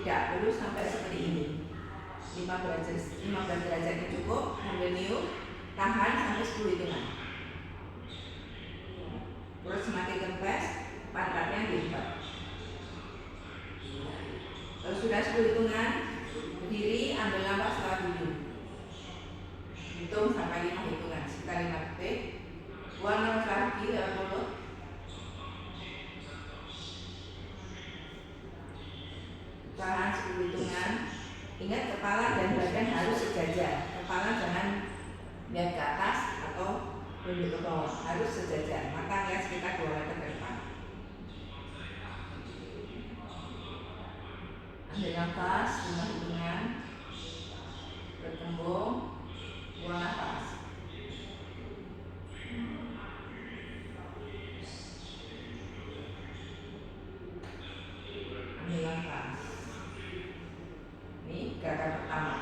Tidak perlu sampai seperti ini. 15 derajatnya cukup. Ambil niup, tahan sampai 10 hitungan. Terus semakin kempes, pantatnya dilipat. Kalau sudah 10 hitungan, berdiri, ambil nafas lewat hidung. Hitung sampai 5 hitungan, sekitar 5 detik. Buang nafas lagi lewat mulut. Tahan 10 hitungan. Ingat, kepala dan badan harus sejajar. Kepala jangan lihat ke atas atau menunjuk ke bawah, harus sejajar. Mata lihat sekitar 2 meter ke depan. Ambil nafas 5 hitungan. Berkembung. Buang nafas. Ambil nafas. Ini gerakan pertama.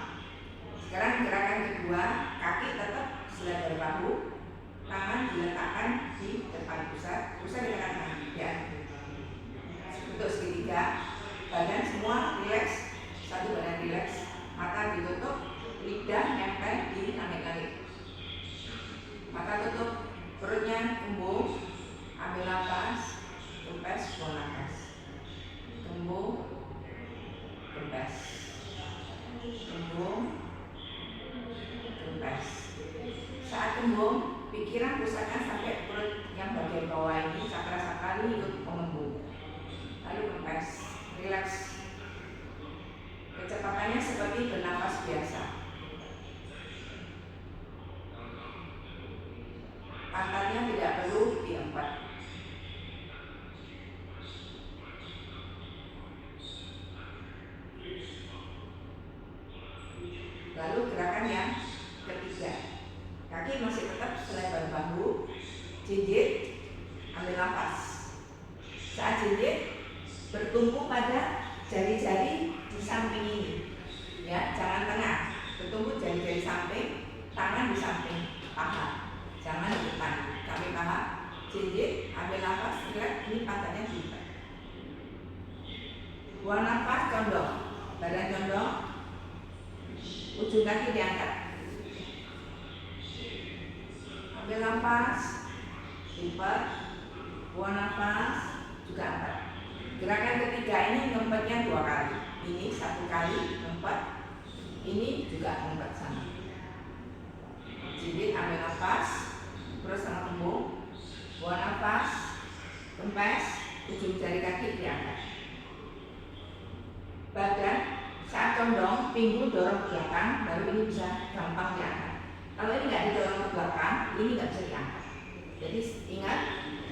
Sekarang gerakan kedua, kaki tetap selebar bahu, tangan diletakkan di depan pusat ditekan tangan, ya. Untuk segitiga, badan semua rileks, satu badan rileks, mata ditutup, lidah nempel di langit-langit. Mata tutup, perutnya kembung, ambil nafas, kempes, buang nafas. Kembung, kempes. Kembung, kempes. Saat kembung, pikiran pusatkan sampai perut yang bagian bawah ini, sakra-sakra ini ikut mengembung. Lalu kempes, rileks. Kecepatannya seperti bernafas biasa. Pantatnya tidak perlu diempat. Lalu gerakan yang ketiga, kaki masih tetap selebar bahu, jinjit, ambil nafas. Saat jinjit, bertumpu pada jari-jari di samping ini, ya, jangan tengah, bertumpu jari-jari samping, tangan di samping paha, jangan di depan. Kami paha, jinjit, ambil nafas, rileks, ini pantatnya dilipat. Buang nafas, condong, badan condong. Ujung kaki diangkat. Ambil nafas, lipat, buang nafas, juga angkat. Gerakan ketiga ini ngempetnya 2 kali. Ini 1 kali ngempet, ini juga ngempet sama. Jadi ambil nafas, terus sama kembung, buang nafas, kempes, ujung jari kaki diangkat. Badan saat condong, pinggul dorong ke belakang, baru ini bisa gampang diangkat. Kalau ini nggak didorong ke belakang, ini nggak bisa diangkat. Jadi ingat,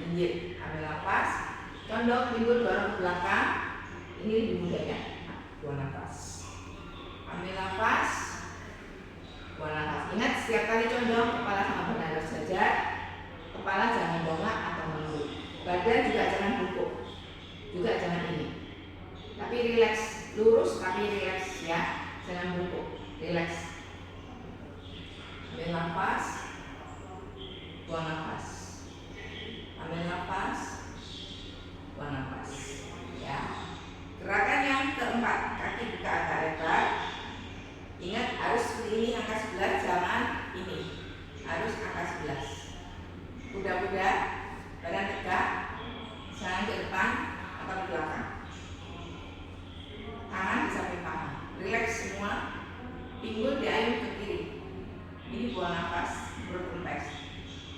jinjit, ambil nafas, condong, pinggul dorong ke belakang, ini lebih mudahnya. Buang nafas, ambil nafas, buang nafas. Ingat, setiap kali condong, kepala sama badan harus sejajar. Kepala jangan bongak atau menunduk. Badan juga jangan bungkuk, juga jangan ini. Tapi rileks, lurus tapi rileks, ya, jangan bungkuk, rileks. Ambil nafas, buang nafas. Ambil nafas, buang nafas, ya. Gerakan yang keempat, kaki buka agak lebar. Ingat, harus seperti ini, angka 11, jangan ini, harus angka 11. Kuda-kuda, badan tegak, jangan ke depan atau ke belakang. Tangan di samping paha, rileks semua, pinggul diayun ke kiri. Ini buang nafas, perut kempes,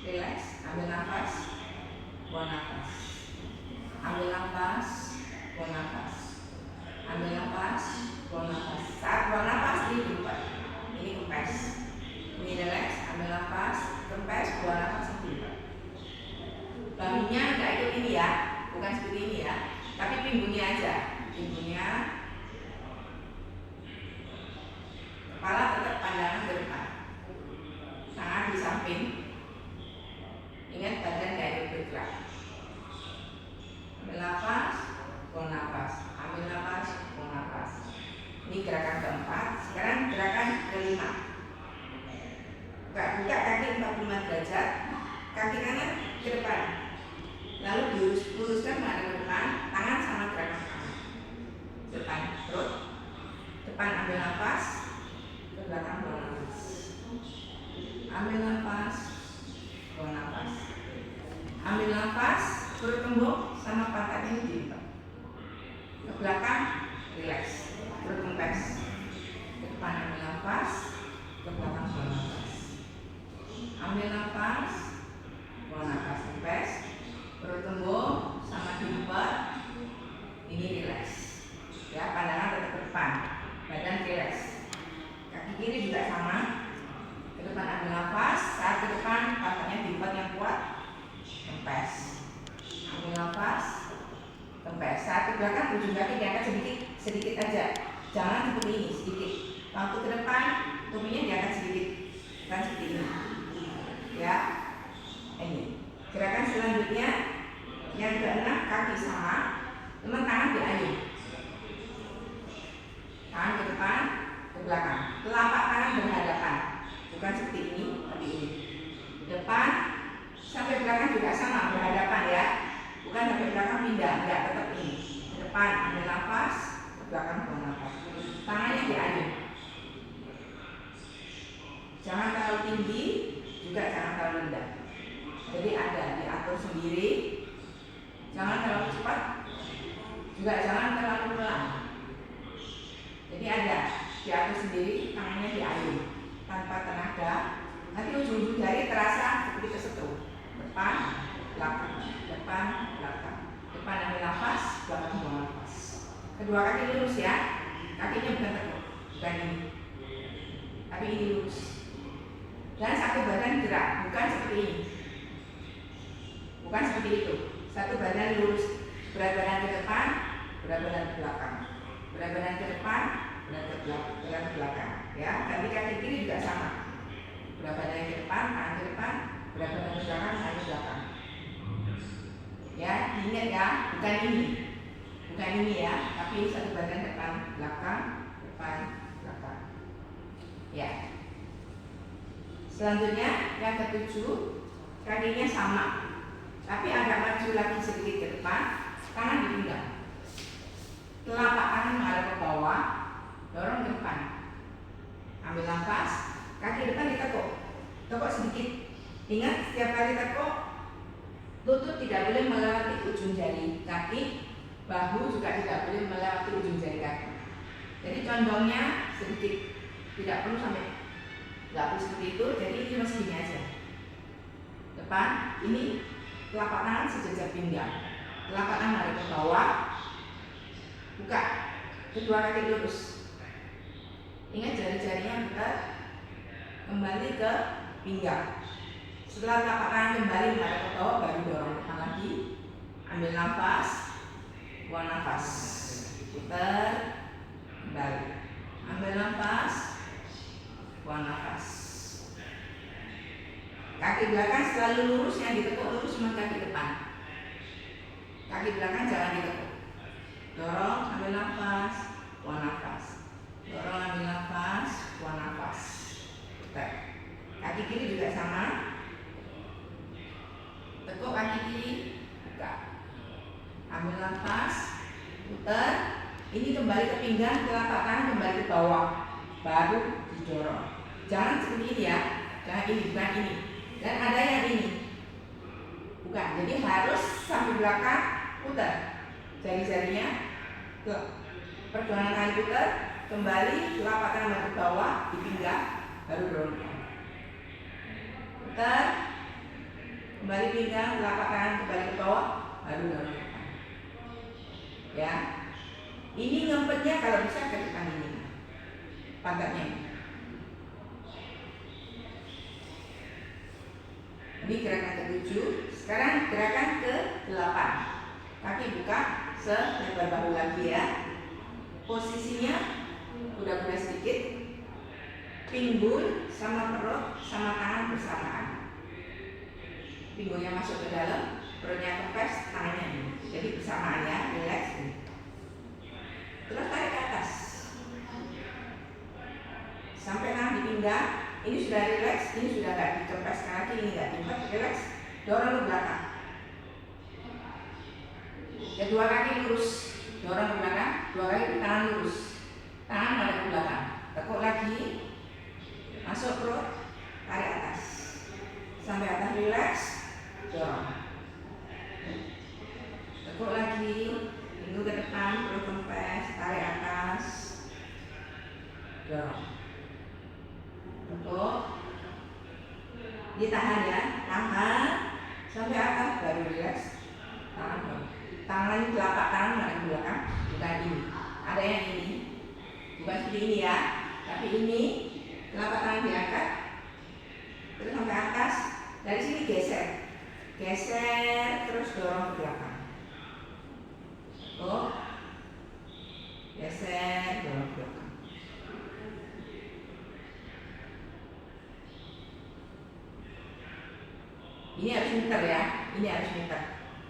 rileks, ambil nafas, buang nafas, ambil nafas, buang nafas, ambil nafas, buang nafas. Saat buang nafas ini dilipat, ini kempes, ini rileks, ambil nafas, kempes, buang nafas, dilipat. Bahunya nggak ikut ini ya, bukan seperti ini ya, tapi pinggulnya aja, pinggulnya. Kepala tetap pandangan ke depan, tangan di samping. Ingat, badan nggak ikut bergerak. Ambil nafas, buang nafas, ambil nafas, buang nafas. Ini gerakan keempat. Sekarang gerakan kelima. Buka kaki 45 derajat, kaki kanan ke depan, lalu diluruskan menghadap ke depan, tangan sama gerakan tangan depan, perut. depan ambil nafas, ke belakang buang nafas. Ambil nafas, buang nafas. Ambil nafas, perut kembung sama pantat ini dilipat. Ke belakang, relax, perut kempes. Ke depan ambil nafas, ke belakang buang nafas. Ambil nafas, buang nafas, kempes. Perut kembung sama dilipat. Ini relax. Ya, pandangan tetap ke depan, badan relax. Kaki kiri juga sama. Ke depan ambil nafas, saat ke depan pantatnya dilipat yang kuat, kempes. Ambil nafas, kempes. Saat ke belakang ujung kaki diangkat sedikit aja. Jangan seperti ini, sedikit. Waktu ke depan tubuhnya diangkat sedikit, bukan seperti ini. Ya, ini. Gerakan selanjutnya yang keenam, kaki sama, teman tangan diayun. Tangan ke depan, ke belakang. Telapak tangan berhadapan, bukan seperti ini, tapi ini. Depan sampai belakang juga sama, berhadapan ya. Bukan sampai belakang pindah, enggak, tetap ini. Ke depan ambil nafas, ke belakang buang nafas. Tangannya diayun. Jangan terlalu tinggi, juga jangan terlalu rendah. Jadi ada diatur sendiri. Jangan terlalu cepat, juga jangan terlalu pelan. Jadi ada diatur sendiri, tangannya diayun tanpa tenaga. Nanti ujung-ujung jari terasa seperti tersentuh. Depan, belakang, depan, belakang. Depan ambil nafas, belakang buang nafas. Kedua kaki lurus ya. Kakinya bukan tegak, bukan ini, tapi ini lurus. Dan satu badan gerak, bukan seperti ini, bukan seperti itu. Satu badan lurus, berat badan ke depan, berat badan ke belakang, berat badan ke depan, berat ke belakang. Ya, ganti kaki kiri juga sama. Berat badan ke depan, tangan ke depan, berat badan ke belakang, tangan ke belakang. Ya, diingat ya, bukan ini, bukan ini ya, tapi satu badan depan, belakang, depan, belakang. Ya. Selanjutnya yang ketujuh, kakinya sama, tapi agak maju lagi sedikit ke depan, tangan di pinggang. Telapak tangan menghadap ke bawah, dorong ke depan. Ambil nafas, kaki depan ditekuk, tekuk sedikit. Ingat, setiap kali tekuk, lutut tidak boleh melewati ujung jari kaki, bahu juga tidak boleh melewati ujung jari kaki. Jadi condongnya sedikit, tidak perlu sampai, nggak perlu seperti itu. Jadi ini masih gini aja. Depan, ini telapak tangan sejajar pinggang, telapak tangan ada ke bawah, buka, kedua kaki lurus. Ingat jari-jarinya putar kembali ke pinggang. Setelah telapak tangan kembali menghadap ke bawah, baru dorong depan lagi. Ambil nafas, buang nafas, putar kembali. Ambil nafas, buang nafas. Kaki belakang selalu lurus, yang ditekuk lurus cuma kaki depan. Kaki belakang jangan ditekuk. Dorong, ambil nafas, buang nafas. Dorong, ambil nafas, buang nafas. Putar. Kaki kiri juga sama. Tekuk kaki kiri, buka. Ambil nafas, putar. Ini kembali ke pinggang, telapak tangan kembali ke bawah, baru didorong. Jangan seperti ini ya, jangan ini, bukan ini. Dan ada yang ini, bukan. Jadi harus sampai belakang, putar. Jari-jarinya ke pergelangan tangan putar, kembali telapak tangan ke bawah, di pinggang, baru dorong. Putar, kembali pinggang, telapak tangan kembali ke bawah, baru dorong. Ya, ini ngempetnya kalau bisa ke depan ini, pantatnya. Ini gerakan ke-7. Sekarang gerakan ke-8. Kaki buka selebar bahu lagi ya. Posisinya kuda-kuda sedikit, pinggul sama perut sama tangan bersamaan. Pinggulnya masuk ke dalam, perutnya kempes, tangannya ini. Jadi bersamaan ya, relax. Terus tarik ke atas sampai tangan di pinggang. Ini sudah relax, ini sudah nggak dikempes kaki, ini nggak diikat, relax. Dorong ke belakang. Kedua kaki lurus, dorong ke belakang. Dua kaki tangan lurus. tangan menghadap ke belakang, tekuk lagi, masuk perut, tarik atas, sampai atas rileks, dorong, tekuk lagi, minggu ke depan, perut kempes, tarik atas, dorong, tekuk, ditahan ya, tahan, sampai atas, baru rileks, tangan dorong. Tangan lagi telapak tangan menghadap ke belakang, bukan ini. Ada yang ini, bukan seperti ini ya, tapi ini telapak tangan diangkat, terus sampai atas. Dari sini geser, geser, terus dorong ke belakang. Oh, geser, dorong ke belakang. Ini harus muter ya, ini harus muter.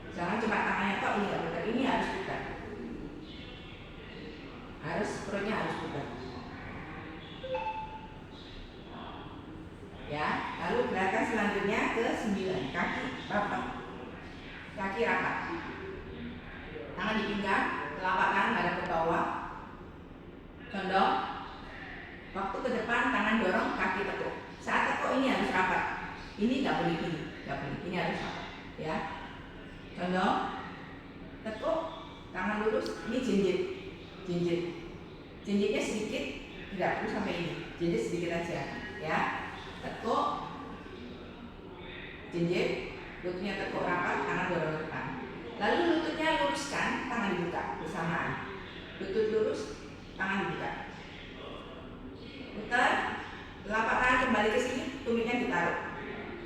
Jangan cuma tangannya tok, ini nggak muter, ini harus muter. Harus perutnya harus muter. Ya, lalu gerakan selanjutnya ke 9, kaki rapat, kaki rapat, tangan di pinggang, telapak tangan ada ke bawah, condong, waktu ke depan tangan dorong, kaki tekuk. Saat tekuk ini harus rapat, ini nggak boleh gini, nggak boleh, ini harus rapat, ya. Condong, tekuk, tangan lurus, ini jinjit, jinjit, jinjitnya sedikit, tidak perlu sampai ini, jinjit sedikit aja, ya. Tekuk, jinjit, lututnya tekuk rapat, tangan dorong ke depan. Lalu lututnya luruskan, tangan dibuka bersamaan. Lutut lurus, tangan dibuka. Putar, telapak tangan kembali ke sini, tumitnya ditaruh.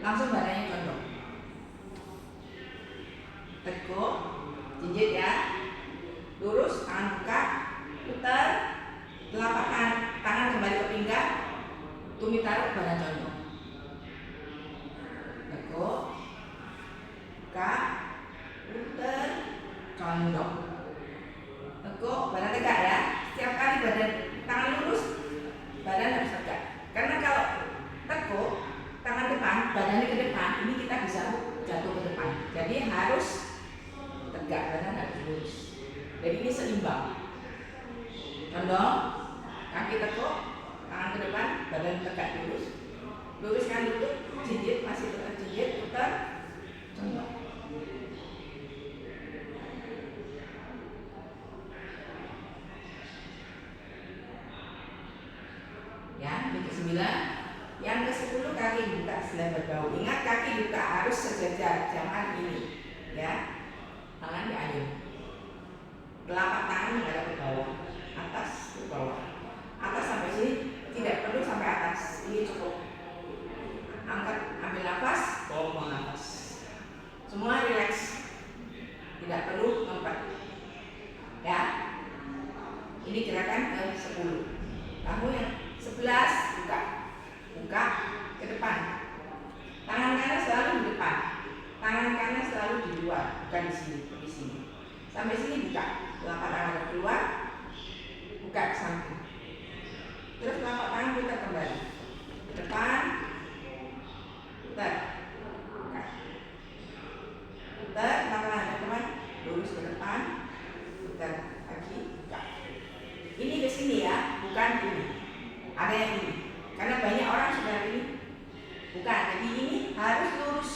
Langsung badannya condong. Tekuk, jinjit ya. Lurus, tangan buka. Putar, telapak tangan kembali ke pinggang. Tumit taruh, badan condong. Tekuk, buka, putar, condong. Tekuk, badan tegak ya. Setiap kali badan tangan lurus, badan harus tegak. Karena kalau tekuk, tangan depan, badannya ke depan, ini kita bisa jatuh ke depan. Jadi harus tegak, badan harus lurus. Jadi ini seimbang. Condong, kaki tekuk, tangan ke depan, badan tegak lurus. Luruskan lutut, jinjit masih tetap jinjit, putar, condong. Ya, ini ke-9. Yang ke-10 kaki buka selebar bahu. Ingat kaki buka harus sejajar, jangan ini. Ya, tangan diayun. Telapak tangan menghadap ke bawah, atas ke bawah. Atas sampai sini, tidak perlu sampai atas. Ini cukup. Angkat, ambil nafas, buang nafas. Semua rileks. Tidak perlu ngempet. Ya. Ini gerakan ke-10. Kamu yang 11 buka. Buka ke depan. Tangan kanan selalu di depan. Tangan kanan selalu di luar, bukan di sini, di sini. Sampai sini buka. Telapak tangan keluar. Buka ke samping. Terus telapak tangan putar kembali. Ke depan. Putar. Buka. Putar, tangan ke depan, lurus ke depan. Putar lagi, buka. Ini ke sini ya, bukan ini. Ada yang ini. Karena banyak orang sudah ini. Bukan, jadi ini harus lurus,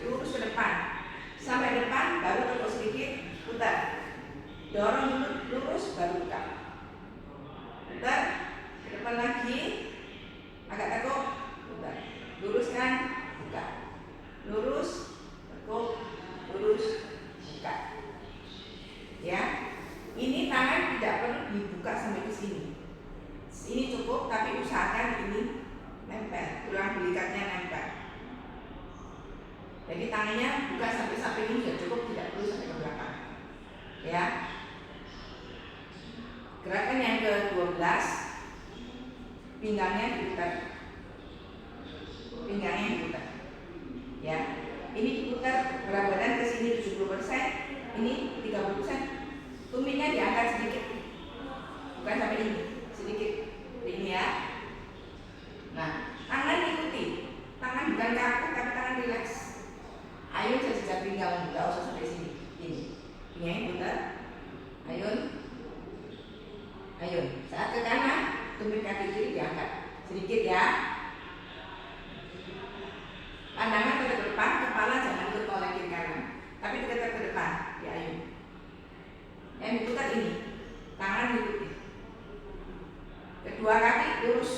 lurus ke depan. Sampai depan, baru tekuk sedikit, putar. Dorong lurus, baru buka. Putar, ke depan lagi, agak tekuk, putar. Luruskan, buka. Lurus, tekuk, lurus, buka. Ya, ini tangan tidak perlu dibuka sampai ke sini. Ini cukup, tapi usahakan ini nempel, tulang belikatnya nempel. Jadi tangannya buka sampai ini sudah cukup, tidak perlu sampai ke belakang. Ya. Gerakan yang ke-12, pinggangnya diputar. Pinggangnya diputar. Ya. Ini diputar berat badan ke sini 70%, ini 30%. Tumitnya diangkat sedikit. Bukan sampai ini, sedikit. Ini ya. Nah, tangan ikuti. Tangan bukan kaku, tapi tangan rileks. Ayun sejak pinggang, tidak usah sampai sini. Ini. Pinggangnya putar. Ayun. Ayun. Saat ke kanan, tumit kaki kiri diangkat sedikit ya. Pandangan ke depan, kepala jangan ikut oleh kiri kanan, tapi tetap ke depan, diayun. Yang diputar ini, tangan ikuti. Kedua kaki lurus,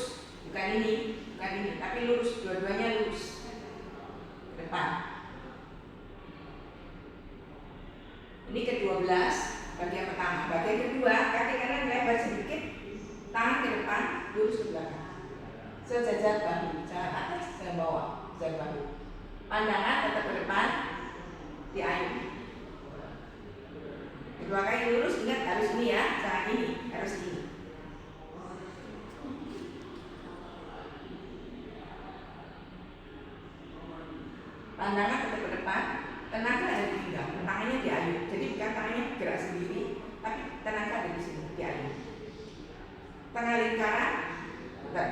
bukan ini, tapi lurus, dua-duanya lurus ke depan. Ini ke-12, bagian pertama. Bagian kedua, kaki kanan lebar sedikit, tangan ke depan, lurus ke belakang. Sejajar bahu, jangan atas, jangan bawah, jangan bahu. Pandangan tetap ke depan, diayun. Kedua kaki lurus, ingat harus ini ya, jangan ini, harus ini. Pandangan tetap ke depan, tenaga ada di pinggang, tangannya diayun. Jadi bukan tangannya gerak sendiri, tapi tenaga ada di sini, diayun. Tengah lingkaran, putar.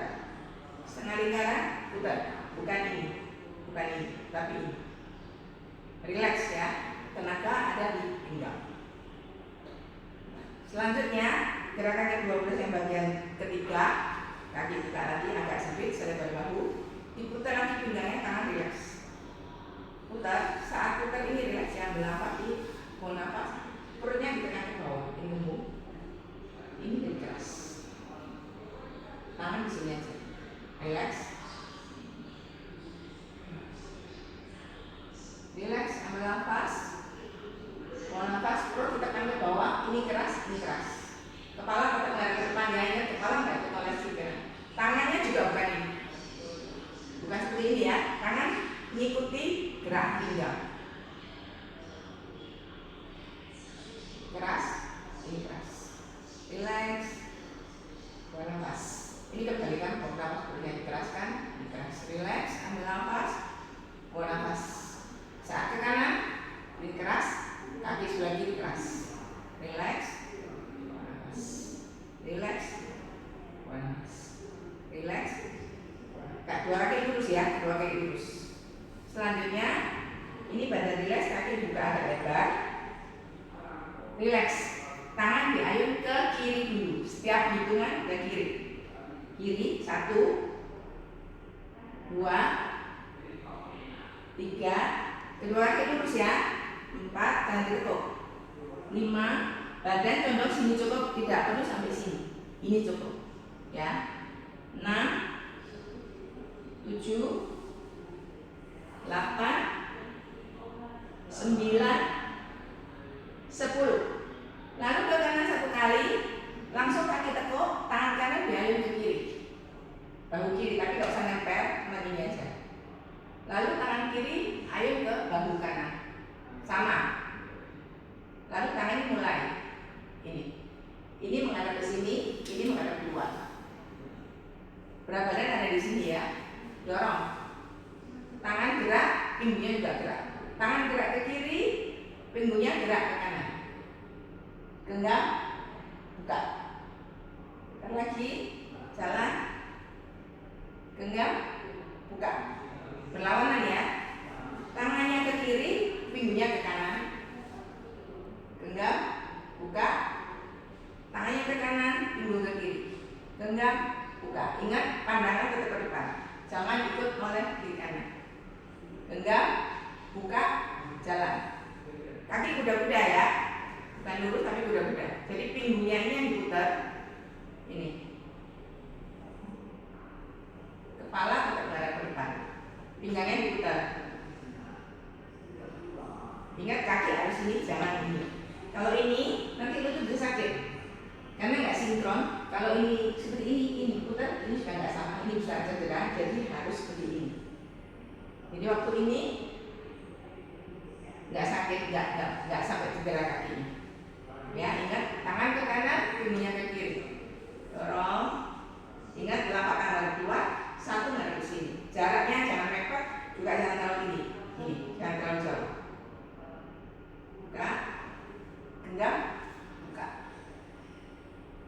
Setengah lingkaran, putar. Bukan ini, tapi ini. Relax ya, tenaga ada di pinggang. Selanjutnya, gerakan ke-12 yang bagian ketiga, kaki buka lagi agak sempit, selebar bahu. Diputar lagi pinggangnya, tangan relax. Putar, saat putar ini relax ya, ambil nafas, mau nafas, perutnya ditekan ke bawah, ini lembut, ini dari keras. Tangan di sini aja, relax, ambil nafas, mau nafas, perut ditekan ke bawah, ini keras, kepala tetap nggak ke depan ya, ingat kepala nggak ke oleh juga. Tangannya juga bukan ini, bukan seperti ini ya, tangan mengikuti gerak pinggang. Keras, ini keras. Relax, buang nafas. Ini kebalikan, buang nafas perutnya dikeraskan, ini keras. Relax, ambil nafas, buang nafas. Saat ke kanan, ini keras, kaki sebelah kiri keras. Relax, buang nafas. Relax, buang nafas. Relax. Dua kaki lurus ya, dua kaki lurus. Selanjutnya, ini badan relax, kaki buka agak lebar. Relax, tangan diayun ke kiri dulu. Setiap hitungan ke kiri. Kiri, 1, 2, 3. Kedua kaki lurus ya. 4, jangan ditekuk. 5, badan condong sini cukup, tidak perlu sampai sini. Ini cukup. Ya. 6, 7, 8, 9, 10. Lalu ke kanan 1 kali, langsung kaki tekuk, tangan kanan diayun ke kiri, bahu kiri, tapi tidak usah nempel, cuma ini aja. Lalu tangan kiri ayun ke bahu kanan, sama. Lalu tangan ini mulai, ini menghadap ke sini, ini menghadap keluar. Berat badan ada di sini ya, dorong. Tangan gerak, pinggulnya juga gerak. Tangan gerak ke kiri, pinggulnya gerak ke kanan. Genggam, buka. Buka lagi, jalan. Genggam, buka. Berlawanan ya. Tangannya ke kiri, pinggulnya ke kanan. Genggam, buka. Tangannya ke kanan, pinggul ke kiri. Genggam, buka. Ingat, pandangan tetap ke depan. Jangan ikut oleh kiri kanan. Genggam, buka, jalan. Kaki kuda-kuda ya, bukan lurus tapi kuda-kuda. Jadi pinggulnya ini yang diputar, ini. Kepala tetap menghadap ke depan, pinggangnya diputar. Ingat kaki harus ini, jangan ini. Kalau ini nanti lutut bisa sakit, karena nggak sinkron. Kalau ini seperti ini putar, ini sudah nggak sama, ini bisa cedera. Jadi harus seperti ini. Jadi waktu ini nggak sakit, nggak sampai cedera kaki ini. Ya, ingat tangan ke kanan, pinggulnya ke kiri. Dorong. Ingat telapak tangan keluar, 1 menghadap ke sini. Jaraknya jangan mepet, juga jangan terlalu ini jangan terlalu jauh. Buka, genggam, buka.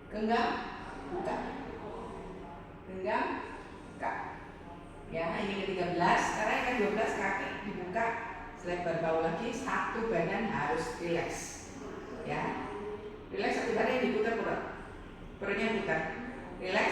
Genggam, buka. Genggam, buka. Ya, ini ke-13. Sekarang yang ke-12 kaki dibuka selebar bahu lagi, 1 badan harus relax. Ya, relax, 1 badan diputar perutnya putar. Relax,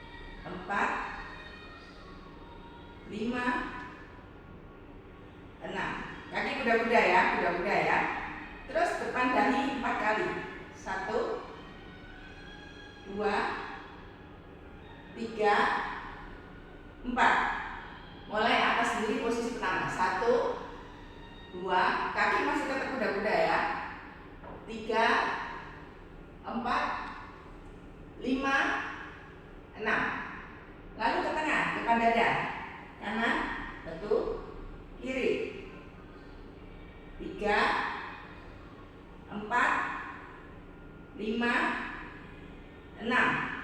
4, 5, 6. Kaki kuda-kuda ya, kuda-kuda ya. Terus depan dahi 4 kali. 1, 2, 3, 4. Mulai atas sendiri posisi pertama. 1, 2, kaki masih tetap kuda-kuda ya. 3, 4, 5, 6. Lalu ke tengah, depan dada. Kanan, 1, kiri. 3, 4, 5, 6.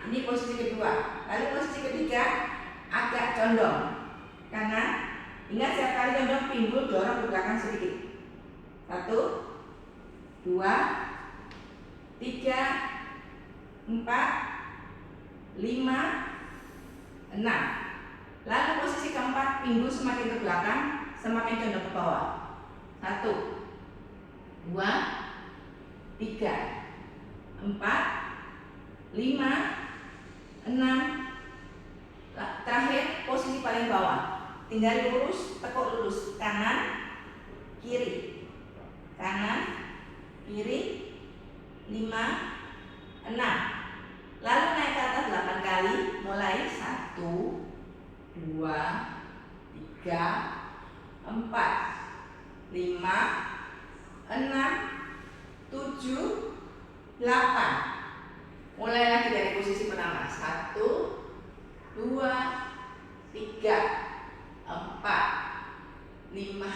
Ini posisi kedua. Lalu posisi ketiga agak condong kanan. Ingat setiap kali condong pinggul dorong ke belakang sedikit. 1, 2, 3, 4, 5, 6. Lalu posisi keempat pinggul semakin ke belakang, semakin condong ke bawah. 1, 2, 3, 4, 5, 6. Terakhir posisi paling bawah. Tinggal lurus, tekuk lurus. Kanan, kiri. Kanan, kiri. 5, 6. Lalu naik ke atas 8 kali. Mulai 1, 2, 3, 4, 5, 6, 7, 8. Mulai lagi dari posisi pertama. 1, 2, 3, 4, 5,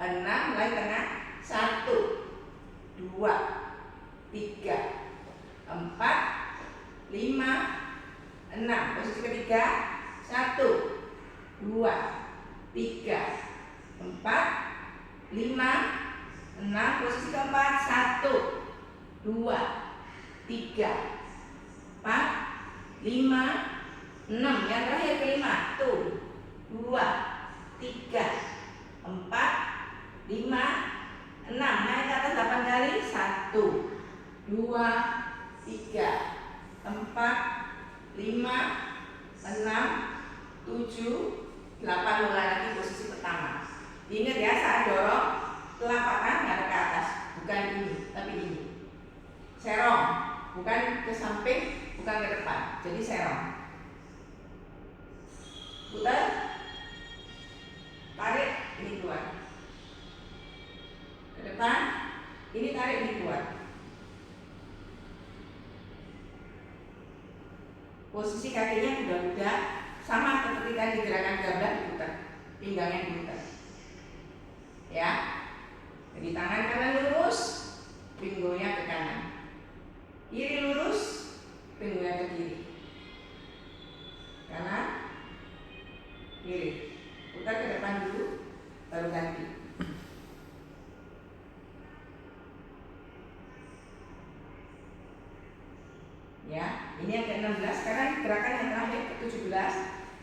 6. Mulai tengah. 1, 2, 3, 4, 5, 6. Posisi ketiga. 1, 2, 3, 4, 5, 6. Posisi keempat. 1, 2, 3, 4, 5, 6. Yang terakhir kelima. 1, 2, 3, 4, 5, 6. Naik ke atas 8 kali. 1, 2, 3, 4, 5, 6, 7, 8. Mulai lagi posisi pertama. Ingat ya, saat dorong telapak tangan nggak ke atas, bukan ini, tapi ini. Serong, bukan ke samping, bukan ke depan. Jadi serong. Putar, tarik, ini keluar. Ke depan, ini tarik, ini keluar. Posisi kakinya kuda-kuda, sama seperti tadi gerakan gablah diputar, pinggangnya diputar. Ya. Jadi tangan kanan lurus, pinggulnya ke kanan. Kiri lurus, pinggulnya ke kiri. Kanan, kiri. Putar ke depan dulu, baru ganti. Ya, ini yang ke-16. Sekarang gerakan yang terakhir ke-17.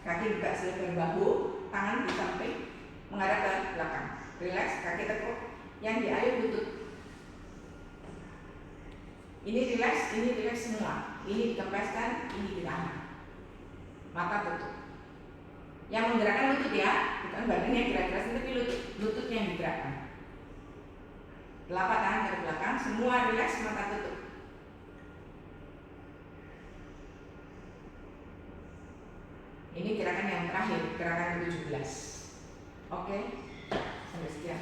Kaki buka selebar bahu, tangan di samping, menghadap ke belakang. Relax, kaki tekuk. Yang di air lutut. Ini relax semua. Ini dikempeskan, ini ditahan. Mata tutup. Yang menggerakkan lutut ya, bukan badannya gerak-gerak, tapi lututnya yang digerakkan. Telapak tangan ke belakang, semua relax, mata tutup. Ini gerakan yang terakhir, gerakan ke-17. Oke, sampai sekian.